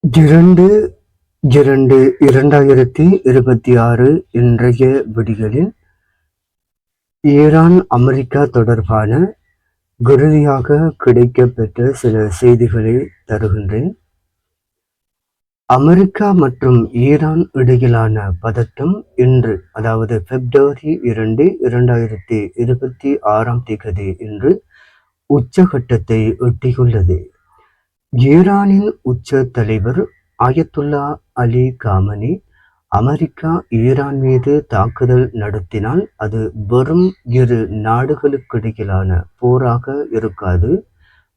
2 2 2026 இன்றைய விடியலில் Iran America தொடர்பான இறுதியாக கிடைக்கப்பெற்ற சில செய்திகளை தருகின்றேன். அமெரிக்கா மற்றும் ஈரான் இடையிலான பதட்டம் இன்று, அதாவது February 2, 2026 இன்று உச்சகட்டத்தை எட்டியுள்ளது. ஈரானின் உச்ச தலைவர் ஆயத்துல்லா அலி காமனி, அமெரிக்கா ஈரான் மீது தாக்குதல் நடத்தினால் அது வெறும் இரு நாடுகளுக்கிடையிலான போராக இருக்காது,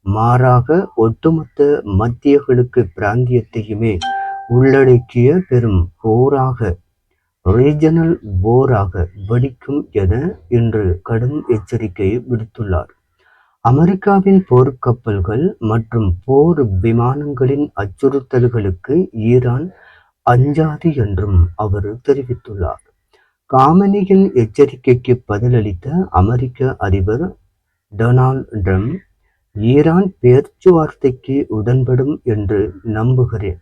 மாறாக ஒட்டுமொத்த மத்திய கிழக்கு பிராந்தியத்தையுமே உள்ளடக்கிய பெரும் போராக, ரீஜனல் போராக வெடிக்கும் என இன்று கடும் எச்சரிக்கை விடுத்துள்ளார். அமெரிக்காவின் போர்க்கப்பல்கள் மற்றும் போர் விமானங்களின் அச்சுறுத்தல்களுக்கு ஈரான் அஞ்சாது என்றும் அவர் தெரிவித்துள்ளார். காமனியின் எச்சரிக்கைக்கு பதிலளித்த அமெரிக்க அதிபர் டொனால்ட் ட்ரம்ப், ஈரான் பேச்சுவார்த்தைக்கு உடன்படும் என்று நம்புகிறேன்.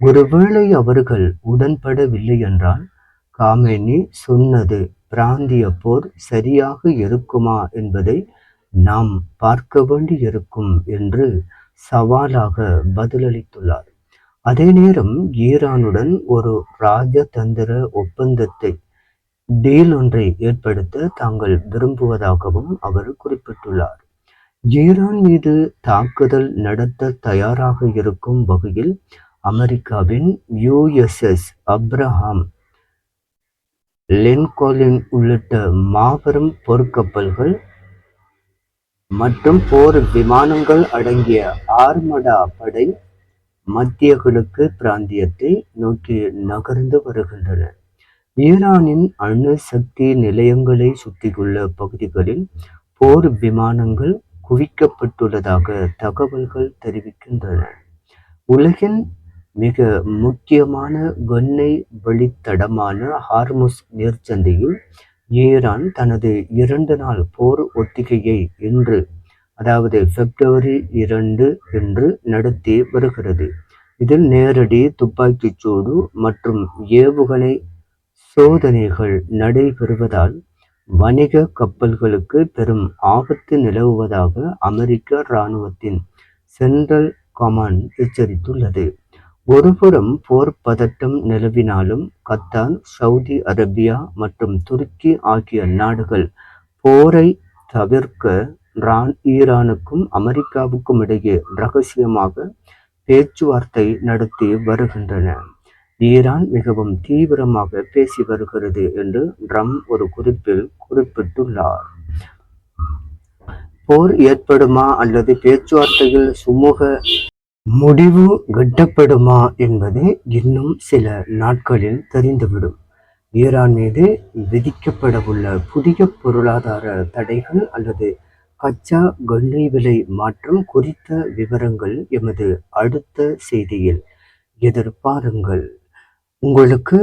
ஒருவேளை அவர்கள் உடன்படவில்லை என்றால் காமெனி சொன்னது பிராந்திய போர் சரியாக இருக்குமா என்பதை நாம் பார்க்க வேண்டியிருக்கும் என்று சவாலாக பதிலளித்துள்ளார். அதே நேரம் ஈரானுடன் ஒரு ராஜதந்திர ஒப்பந்தத்தை, டீல் ஒன்றை ஏற்படுத்த தாங்கள் விரும்புவதாகவும் அவர் குறிப்பிட்டுள்ளார். ஈரான் மீது தாக்குதல் நடத்த தயாராக இருக்கும் வகையில் அமெரிக்காவின் USS அப்ரஹாம் லின்கோலின் உள்ளிட்ட மாபெரும் போர்க்கப்பல்கள் மற்றும் போர் விமானங்கள் அடங்கிய ஆர்மடா படை மத்திய கிழக்கு பிராந்தியத்தை நோக்கி நகர்ந்து வருகின்றன. ஈரானின் அணு சக்தி நிலையங்களை சுற்றியுள்ள பகுதிகளில் போர் விமானங்கள் குவிக்கப்பட்டுள்ளதாக தகவல்கள் தெரிவிக்கின்றன. உலகின் மிக முக்கியமான எண்ணெய் வழித்தடமான ஹார்முஸ் நீர்ச்சந்தையில் ஈரான் தனது 2 நாள் போர் ஒத்திகையை இன்று, அதாவது February 2 இன்று நடத்தி வருகிறது. இதில் நேரடி துப்பாக்கிச்சூடு மற்றும் ஏவுகணை சோதனைகள் நடைபெறுவதால் வணிக கப்பல்களுக்கு பெரும் ஆபத்து நிலவுவதாக அமெரிக்க இராணுவத்தின் சென்ட்ரல் கமாண்ட் எச்சரித்துள்ளது. ஒருபுறம் போர் பதட்டம் நிலவினாலும் கத்தார், சவுதி அரேபியா மற்றும் துருக்கி ஆகிய நாடுகள் போரை தவிர்க்க ஈரானுக்கும் அமெரிக்காவுக்கும் இடையே ரகசியமாக பேச்சுவார்த்தை நடத்தி வருகின்றன. ஈரான் மிகவும் தீவிரமாக பேசி வருகிறது என்று ட்ரம்ப் ஒரு குறிப்பில் குறிப்பிட்டுள்ளார். போர் ஏற்படுமா அல்லது பேச்சுவார்த்தையில் சுமூக முடிவு எட்டப்படுமா என்பது இன்னும் சில நாட்களில் தெரிந்துவிடும். ஈரான் மீது விதிக்கப்படவுள்ள புதிய பொருளாதார தடைகள் அல்லது கச்சா எண்ணெய் விலை மாற்றம் குறித்த விவரங்கள் எமது அடுத்த செய்தியில் எதிர்பாருங்கள். உங்களுக்கு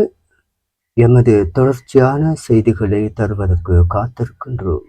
எமது தொடர்ச்சியான செய்திகளை தருவதற்கு காத்திருக்கின்றோம்.